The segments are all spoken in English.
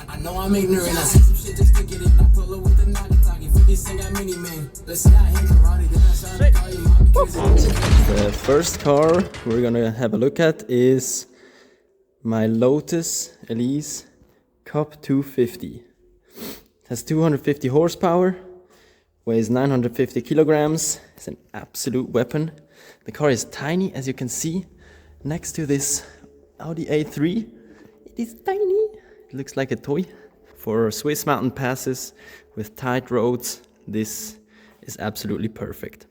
I know I'm ignorant. I see some shit just to get it. I pull up with the naughty talking. 50 Cent got many men. Let's see, I hate karate. Then I start to call you mommy because The first car we're gonna have a look at is my Lotus Elise Cup 250. It has 250 horsepower, weighs 950 kilograms. It's an absolute weapon. The car is tiny, as you can see, next to this Audi A3. It is tiny. It looks like a toy. For Swiss mountain passes with tight roads, this is absolutely perfect.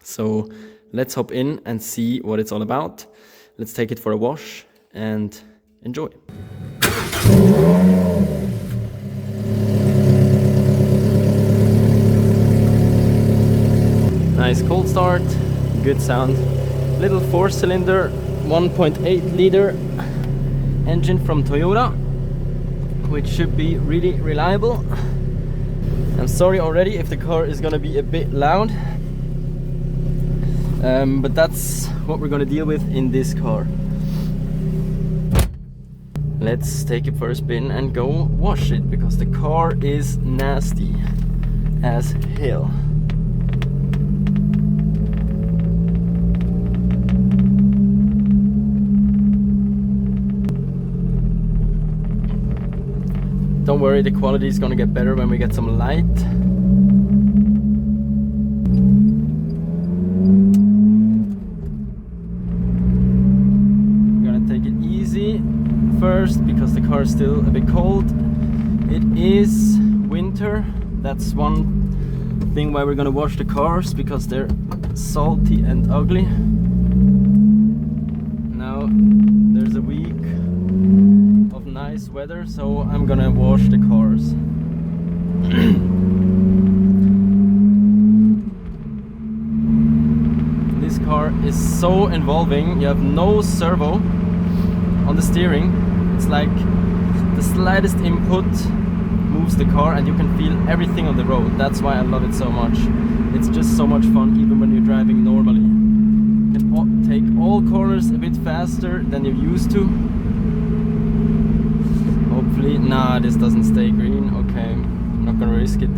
So let's hop in and see what it's all about. Let's take it for a wash and enjoy. Nice cold start, good sound. Little 4-cylinder, 1.8 liter engine from Toyota, which should be really reliable. I'm sorry already if the car is gonna be a bit loud, but that's what we're gonna deal with in this car. Let's take it for a spin and go wash it, because the car is nasty as hell. Don't worry, the quality is gonna get better when we get some light. We're gonna take it easy first because the car is still a bit cold. It is winter. That's one thing why we're gonna wash the cars, because they're salty and ugly. Now there's a week of nice weather, so I'm gonna wash the cars. This car is so involving. You have no servo on the steering. It's like the slightest input moves the car and you can feel everything on the road. That's why I love it so much. It's just so much fun even when you're driving normally. You can take all corners a bit faster than you're used to. Hopefully, nah, this doesn't stay green. Okay, I'm not gonna risk it.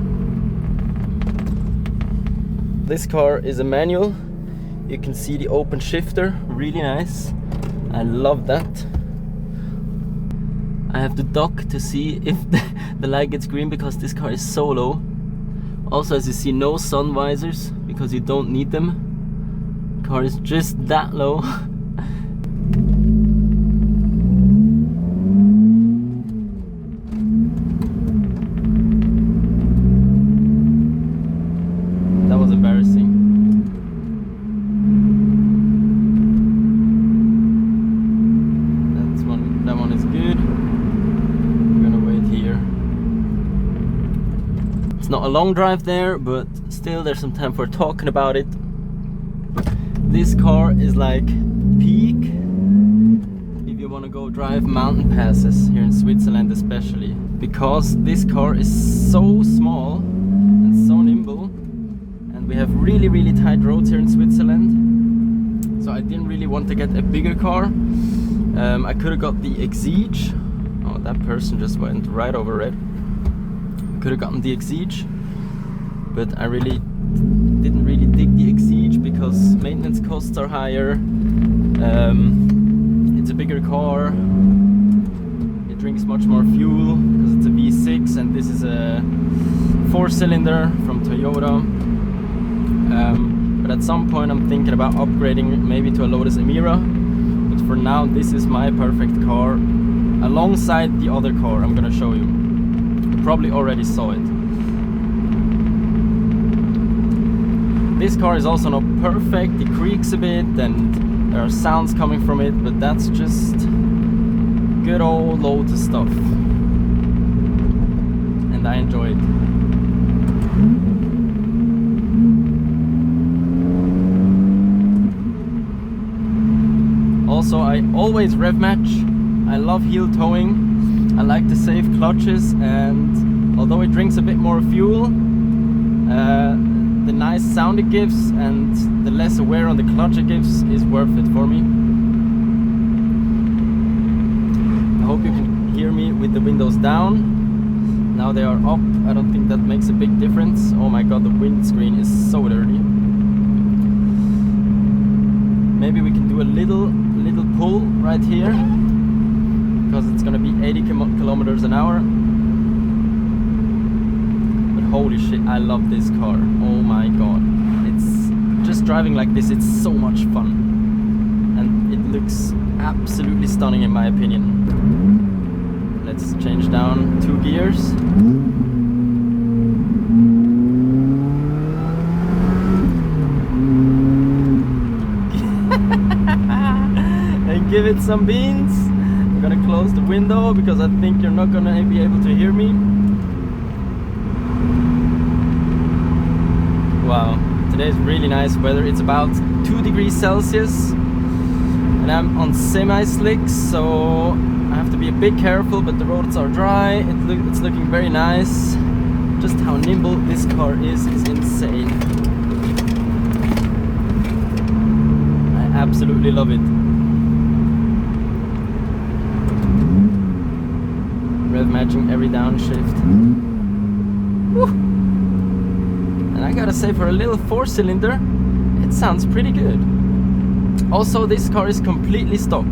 This car is a manual. You can see the open shifter, really nice. I love that. I have to duck to see if the light gets green because this car is so low. Also, as you see, no sun visors because you don't need them. The car is just that low. That was embarrassing. That one is good. We're gonna wait here. It's not a long drive there, but still there's some time for talking about it. This car is like peak if you want to go drive mountain passes here in Switzerland, especially because this car is so small and so nimble, and we have really tight roads here in Switzerland. So I didn't really want to get a bigger car. I could have got the Exige. Oh, that person just went right over red. Could have gotten the Exige, but I didn't really dig the Exige because maintenance costs are higher. It's a bigger car. It drinks much more fuel because it's a V6 and this is a 4-cylinder from Toyota. But at some point I'm thinking about upgrading maybe to a Lotus Emira. But for now, this is my perfect car alongside the other car I'm gonna show you. You probably already saw it. This car is also not perfect. It creaks a bit and there are sounds coming from it, but that's just good old Lotus stuff. And I enjoy it. Also, I always rev match. I love heel towing. I like to save clutches, and although it drinks a bit more fuel, the nice sound it gives and the less wear on the clutch it gives is worth it for me. with the windows down. Now they are up. I don't think that makes a big difference. Oh my god, the windscreen is so dirty. Maybe we can do a little pull right here, because it's gonna be 80 kilometers an hour. But holy shit, I love this car. Oh my god. It's just driving like this, it's so much fun. And it looks absolutely stunning in my opinion. Let's change down 2 gears. And give it some beans. I'm gonna close the window because I think you're not gonna be able to hear me. Wow, today is really nice weather. It's about 2 degrees Celsius and I'm on semi-slicks, so I have to be a bit careful, but the roads are dry. It's looking very nice. Just how nimble this car is insane. I absolutely love it. Rev matching every downshift. Woo! And I gotta say, for a little 4-cylinder, it sounds pretty good. Also, this car is completely stock.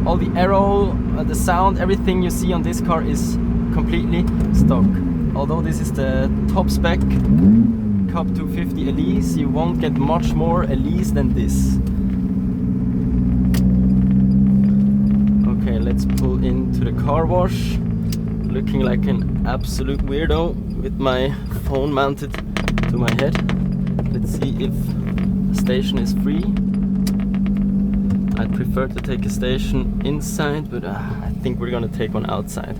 All the aero, the sound, everything you see on this car is completely stock. Although this is the top spec Cup 250 Elise, you won't get much more Elise than this. Okay, let's pull into the car wash. Looking like an absolute weirdo with my phone mounted to my head. Let's see if the station is free. I'd prefer to take a station inside, but I think we're gonna take one outside.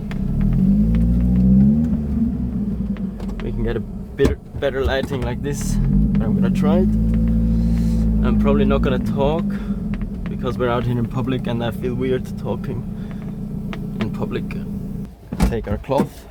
We can get a bit better lighting like this, but I'm gonna try it. I'm probably not gonna talk because we're out here in public and I feel weird talking in public. Take our cloth.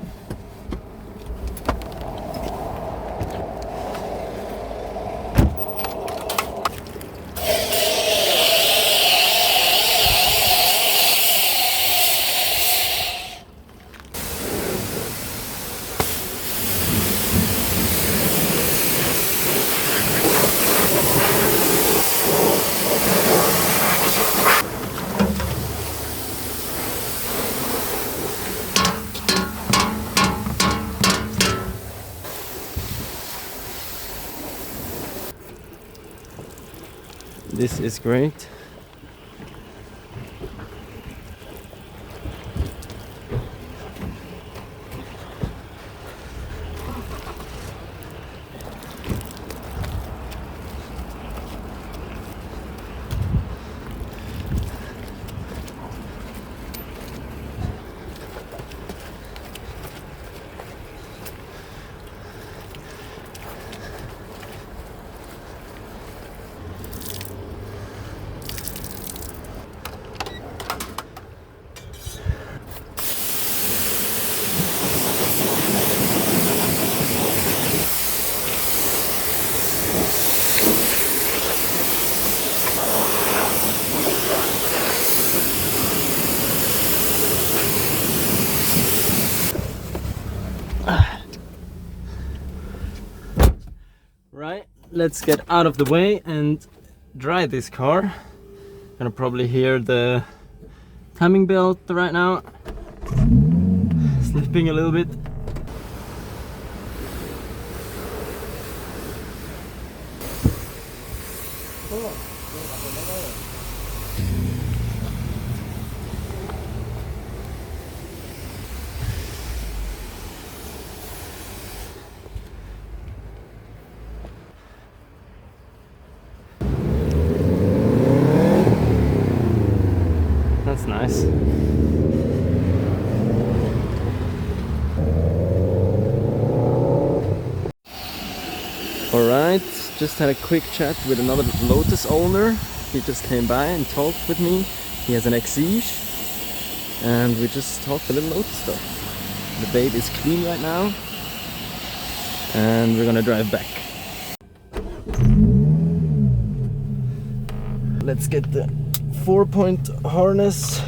This is great. Right, let's get out of the way and dry this car. Gonna probably hear the timing belt right now slipping a little bit. That's nice. Alright, just had a quick chat with another Lotus owner. He just came by and talked with me. He has an Exige and we just talked a little Lotus stuff. The babe is clean right now and we're gonna drive back. Let's get the 4-point harness.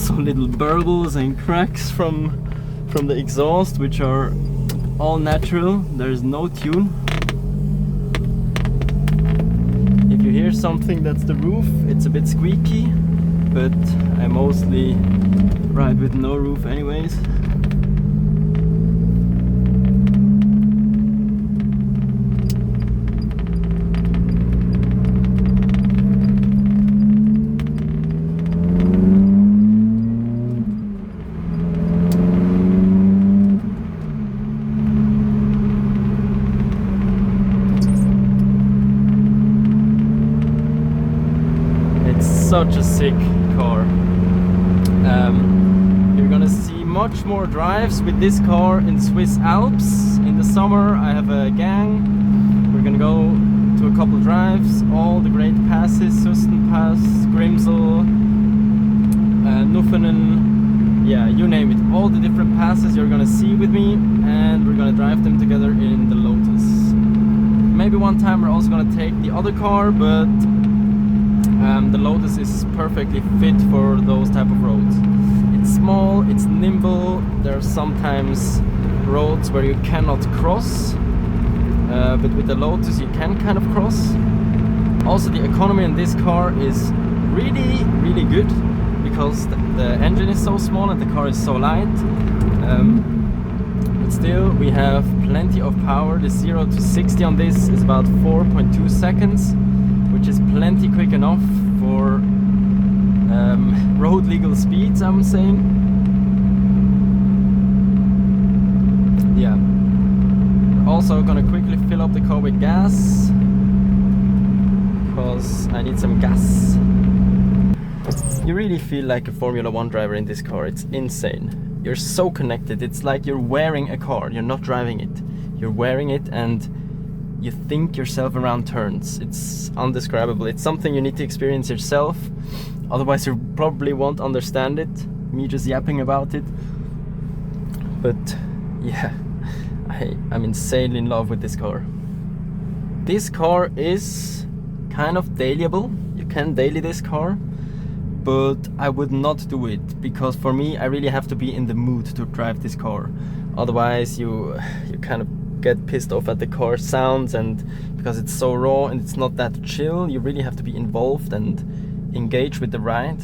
also little burbles and cracks from the exhaust, which are all natural. There's no tune. If you hear something, that's the roof. It's a bit squeaky, but I mostly ride with no roof anyways. Such a sick car. You're gonna see much more drives with this car in Swiss Alps. In the summer I have a gang. We're gonna go to a couple drives, all the great passes, Susten Pass, Grimsel, Nuffenen, yeah, you name it. All the different passes you're gonna see with me, and we're gonna drive them together in the Lotus. Maybe one time we're also gonna take the other car, but the Lotus is perfectly fit for those type of roads. It's small, it's nimble, there are sometimes roads where you cannot cross, but with the Lotus you can kind of cross. Also the economy in this car is really good, because the engine is so small and the car is so light. But still we have plenty of power. The 0 to 60 on this is about 4.2 seconds, which is plenty quick enough for road legal speeds, I'm saying. Yeah. We're also gonna quickly fill up the car with gas, because I need some gas. You really feel like a Formula 1 driver in this car. It's insane. You're so connected. It's like you're wearing a car. You're not driving it. You're wearing it, and you think yourself around turns. It's undescribable. It's something you need to experience yourself, otherwise you probably won't understand it, me just yapping about it. But yeah, I'm insanely in love with this car. This car is kind of dailyable. You can daily this car, but I would not do it, because for me I really have to be in the mood to drive this car. Otherwise you kind of get pissed off at the car sounds, and because it's so raw and it's not that chill, you really have to be involved and engage with the ride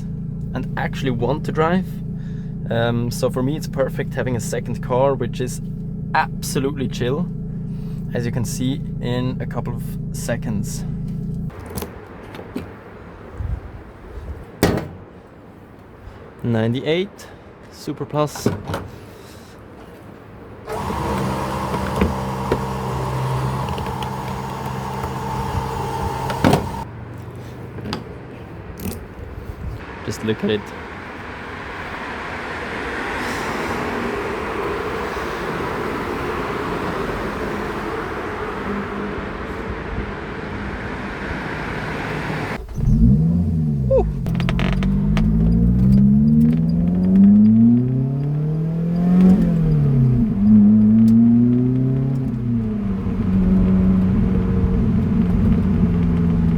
and actually want to drive. So for me it's perfect having a second car which is absolutely chill, as you can see in a couple of seconds. '98 Super Plus. Just look at it. Woo.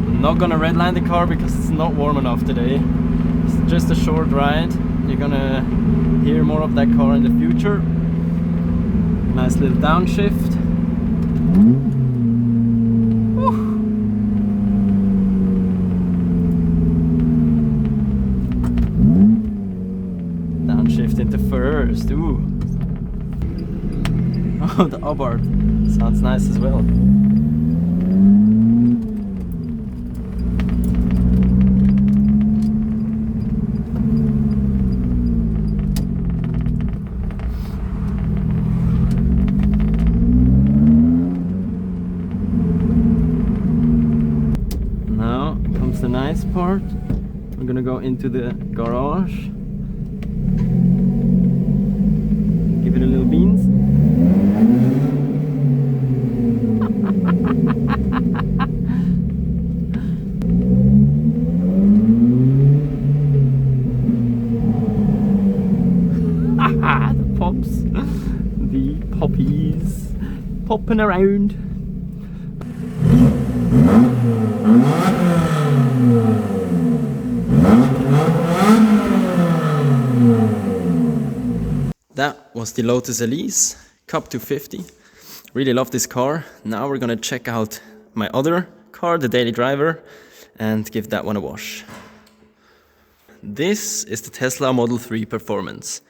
I'm not gonna redline the car because it's not warm enough today. It's just a short ride. You're gonna hear more of that car in the future. Nice little downshift. Woo. Downshift into first. Ooh. Oh, the Abarth sounds nice as well. The nice part. We're gonna go into the garage, give it a little beans. The pops, the poppies popping around. was the Lotus Elise Cup 250. Really love this car. Now we're gonna check out my other car, the daily driver, and give that one a wash. This is the Tesla Model 3 Performance.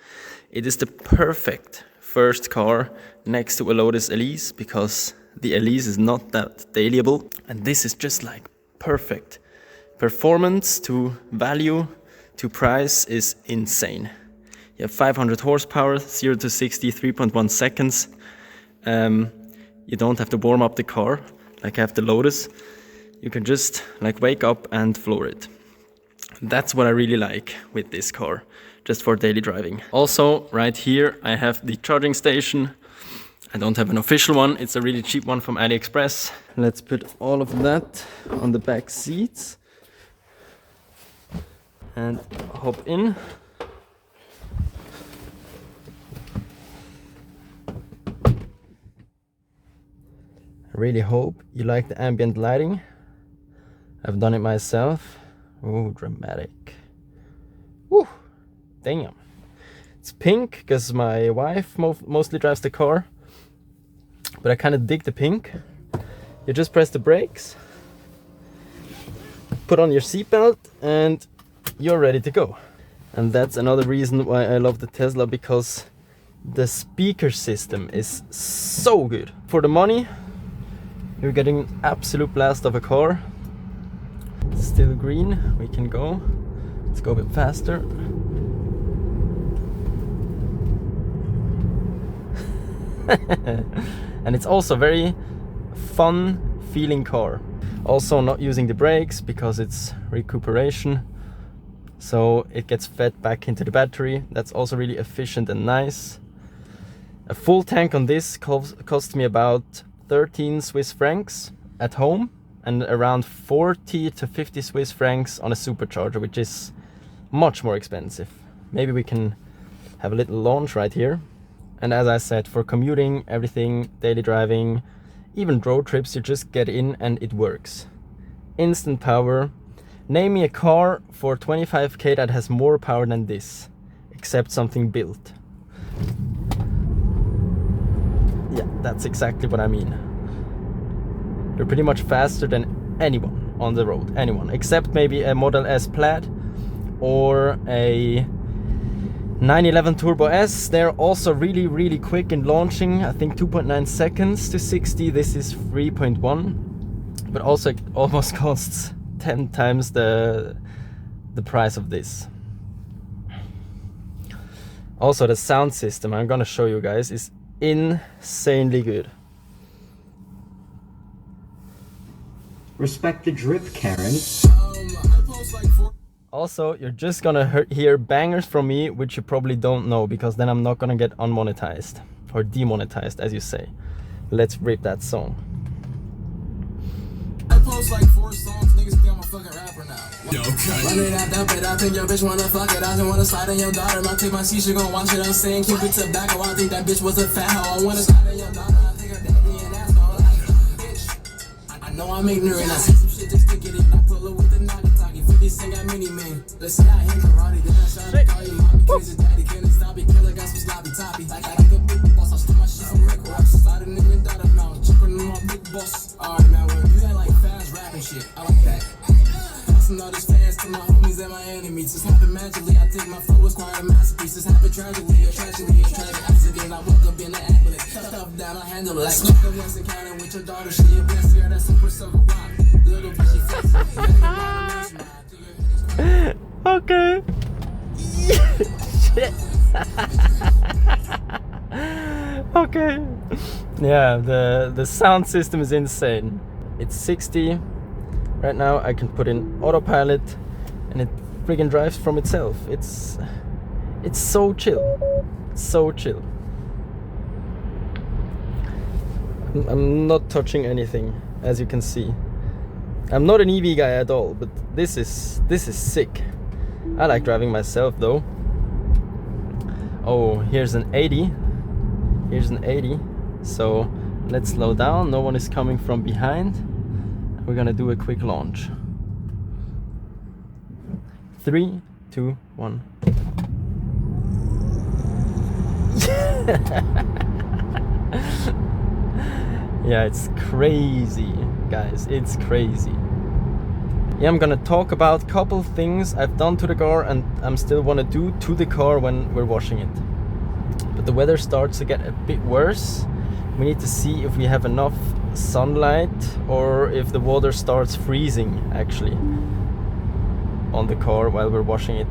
It is the perfect first car next to a Lotus Elise because the Elise is not that dailyable, and this is just like perfect. Performance to value to price is insane. You have 500 horsepower, 0 to 60, 3.1 seconds. You don't have to warm up the car like I have the Lotus. You can just like wake up and floor it. That's what I really like with this car, just for daily driving. Also, right here I have the charging station. I don't have an official one, it's a really cheap one from AliExpress. Let's put all of that on the back seats and hop in. I really hope you like the ambient lighting. I've done it myself. Oh, dramatic. Woo, damn. It's pink because my wife mostly drives the car, but I kind of dig the pink. You just press the brakes, put on your seatbelt, and you're ready to go. And that's another reason why I love the Tesla, because the speaker system is so good. For the money, you're getting an absolute blast of a car. It's still green, we can go. Let's go a bit faster. And it's also very fun feeling car. Also not using the brakes because it's recuperation, so it gets fed back into the battery. That's also really efficient and nice. A full tank on this cost me about 13 Swiss francs at home, and around 40 to 50 Swiss francs on a supercharger, which is much more expensive. Maybe we can have a little launch right here. And as I said, for commuting, everything, daily driving, even road trips, you just get in and it works. Instant power. Name me a car for 25k that has more power than this, except something built. Yeah, that's exactly what I mean. You're pretty much faster than anyone on the road, anyone, except maybe a Model S Plaid or a 911 Turbo S. They're also really quick in launching. I think 2.9 seconds to 60. This is 3.1, but also it almost costs 10 times the price of this. Also, the sound system I'm gonna show you guys is insanely good. Respect the drip, Karen. Also, you're just gonna hear bangers from me, which you probably don't know, because then I'm not gonna get unmonetized or demonetized, as you say. Let's rip that song. I post like 4 songs, niggas think I'm a fucking rapper now. Yo, run it out that bed, I think your bitch wanna fuck it. I just wanna slide in your daughter. Now take my seat, she gon' watch it. I'm saying keep it tobacco. I think that bitch was a fat hoe. I wanna slide in your daughter. I take her daddy and ask her like, bitch. I know I'm ignorant. I see some shit just stick it in. I pull her with the naughty talkie. 50 cent got mini man. Let's say I hit karate. Then I try to call you mommy because his daddy couldn't stop it. Killer got some sloppy toppy. Like a big boss. I stole my shit from Rick Ross. Sliding in your daughter mouth. Chipping on my big boss. Alright, man, well, you that like fast rapping shit. I like that. Passing all this fast to my homies and my enemies. This happened magically. I think my flow was quite a masterpiece. This happened tragically. A tragic accident. I woke up in the ambulance. Stuff down, I handle it. Like smoke up once encounter with your daughter. She a blessing. Yeah, that's super silver rock. Little bitch, she flexing. Okay. Shit. Okay. Yeah, the sound system is insane. It's 60. Right now I can put in autopilot and it friggin' drives from itself. It's so chill. So chill. I'm not touching anything, as you can see. I'm not an EV guy at all, but this is sick. I like driving myself though. Oh, here's an 80. Here's an 80. So let's slow down. No one is coming from behind. We're gonna do a quick launch. 3, 2, 1. Yeah, it's crazy, guys. It's crazy. Yeah, I'm gonna talk about a couple things I've done to the car and I'm still wanna do to the car when we're washing it. But the weather starts to get a bit worse. We need to see if we have enough sunlight or if the water starts freezing actually on the car while we're washing it.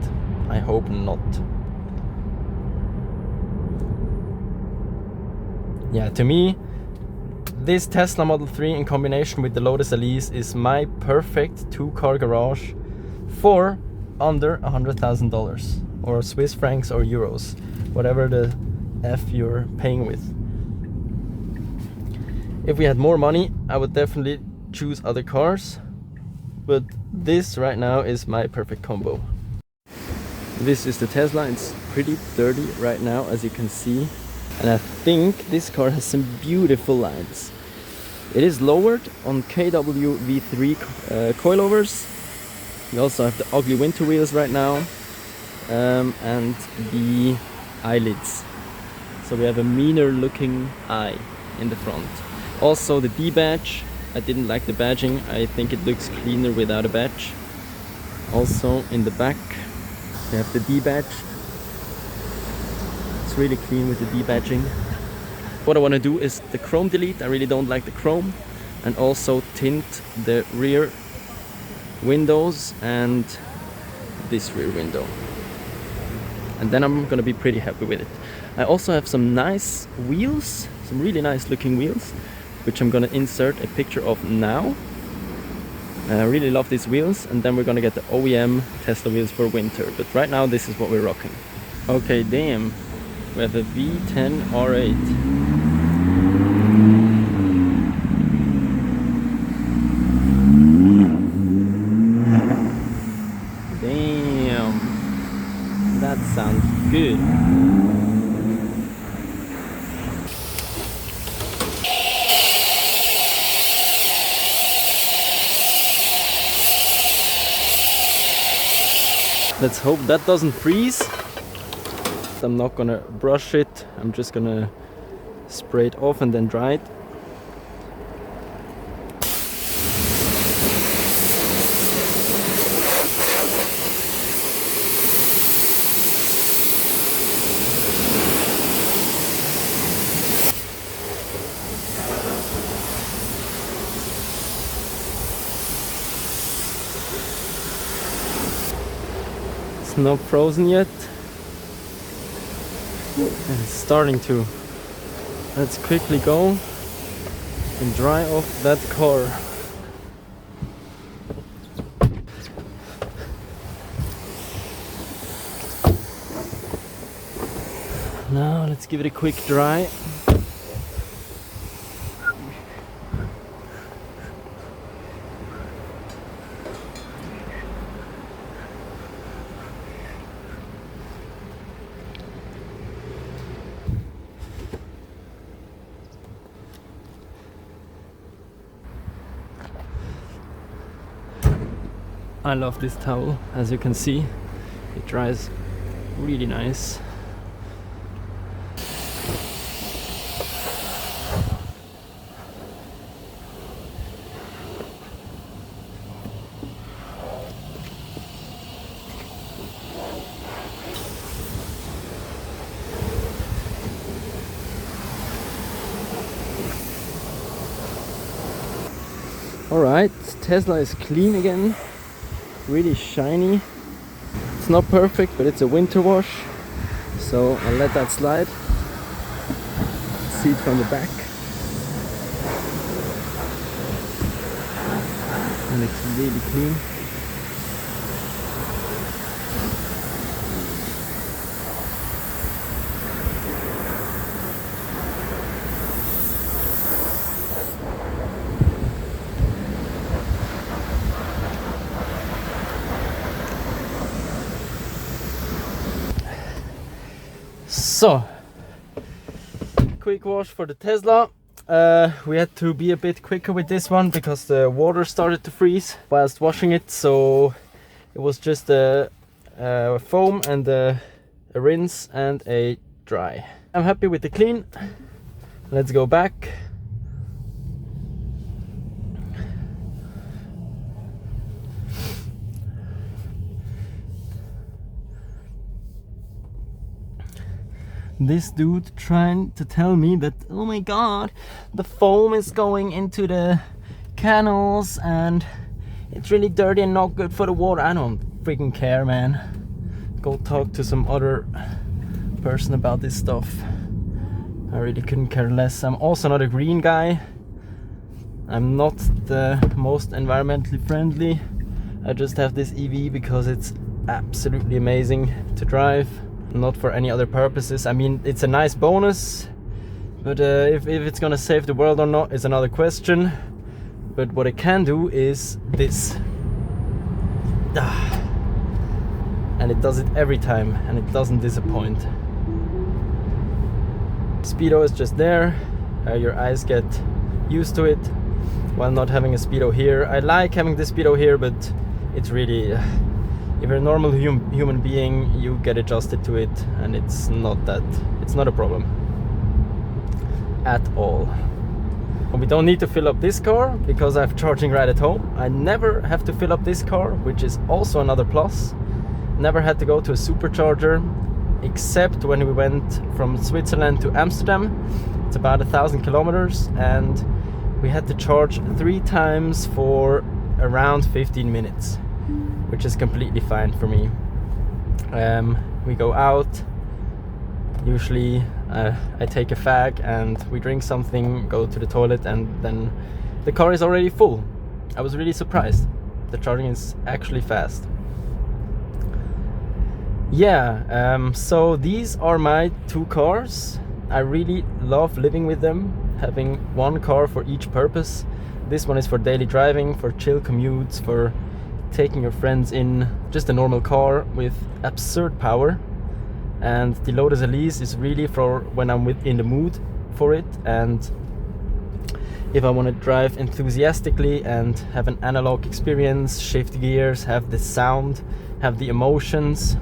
I hope not. Yeah, to me, this Tesla Model 3 in combination with the Lotus Elise is my perfect two-car garage for under $100,000 or Swiss francs or euros, whatever the F you're paying with. If we had more money, I would definitely choose other cars, but this right now is my perfect combo. This is the Tesla. It's pretty dirty right now, as you can see. And I think this car has some beautiful lines. It is lowered on KW V3 coilovers. We also have the ugly winter wheels right now, and the eyelids. So we have a meaner looking eye in the front. Also the D badge. I didn't like the badging. I think it looks cleaner without a badge. Also in the back we have the D badge. It's really clean with the D-badging. What I want to do is the chrome delete. I really don't like the chrome. And also tint the rear windows and this rear window. And then I'm going to be pretty happy with it. I also have some nice wheels, some really nice looking wheels, which I'm going to insert a picture of now. I really love these wheels, and then we're going to get the OEM Tesla wheels for winter. But right now this is what we're rocking. Okay, damn. We have a V10 R8. Damn, that sounds good. Let's hope that doesn't freeze. I'm not gonna brush it, I'm just gonna spray it off and then dry it. It's not frozen yet. And it's starting to. Let's quickly go and dry off that car. Now let's give it a quick dry. I love this towel, as you can see, it dries really nice. Alright, Tesla is clean again. Really shiny. It's not perfect, but it's a winter wash, so I'll let that slide. See it from the back, and it's really clean. So, quick wash for the Tesla. We had to be a bit quicker with this one because the water started to freeze whilst washing it, so it was just a foam and a rinse and a dry. I'm happy with the clean. Let's go back. This dude trying to tell me that, oh my god, the foam is going into the canals and it's really dirty and not good for the water. I don't freaking care, man. Go talk to some other person about this stuff. I really couldn't care less. I'm also not a green guy. I'm not the most environmentally friendly. I just have this EV because it's absolutely amazing to drive, not for any other purposes. I mean, it's a nice bonus, but if it's gonna save the world or not is another question. But what it can do is this. And it does it every time, and it doesn't disappoint. Speedo is just there. Your eyes get used to it while not having a Speedo here. I like having the Speedo here, but it's really, if you're a normal human being, you get adjusted to it, and it's not a problem at all. We don't need to fill up this car because I have charging right at home. I never have to fill up this car, which is also another plus. Never had to go to a supercharger, except when we went from Switzerland to Amsterdam. It's about 1,000 kilometers, and we had to charge 3 times for around 15 minutes, which is completely fine for me. We go out, usually I take a fag and we drink something, go to the toilet, and then the car is already full. I was really surprised. The charging is actually fast. Yeah, so these are my 2 cars. I really love living with them, having one car for each purpose. This one is for daily driving, for chill commutes, for taking your friends in, just a normal car with absurd power. And the Lotus Elise is really for when I'm in the mood for it, and if I want to drive enthusiastically and have an analog experience, shift gears, have the sound, have the emotions.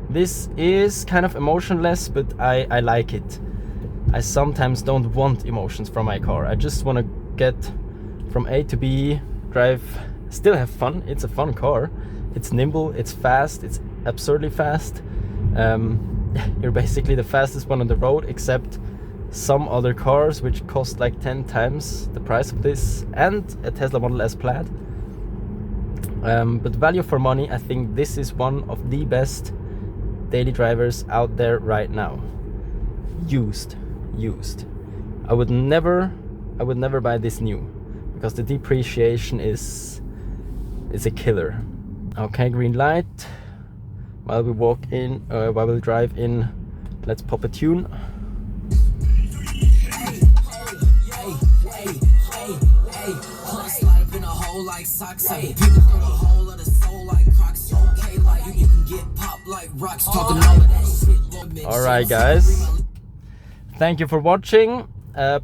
This is kind of emotionless, but I like it. I sometimes don't want emotions from my car. I just want to get from A to B, drive, still have fun. It's a fun car. It's nimble, it's fast, it's absurdly fast. You're basically the fastest one on the road, except some other cars which cost like 10 times the price of this, and a Tesla Model S Plaid. But value for money, I think this is one of the best daily drivers out there right now. Used. I would never buy this new, because the depreciation is a killer. Okay, green light. While we walk in, while we drive in, let's pop a tune. Alright guys, thank you for watching.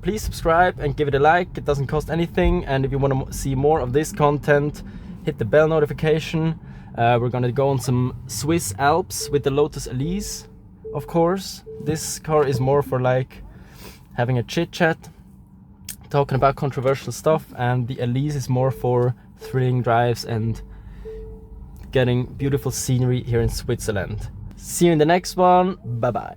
Please subscribe and give it a like. It doesn't cost anything, and if you want to see more of this content, hit the bell notification. We're gonna go on some Swiss Alps with the Lotus Elise, of course. This car is more for like having a chit chat, talking about controversial stuff, and the Elise is more for thrilling drives and getting beautiful scenery here in Switzerland. See you in the next one. Bye bye.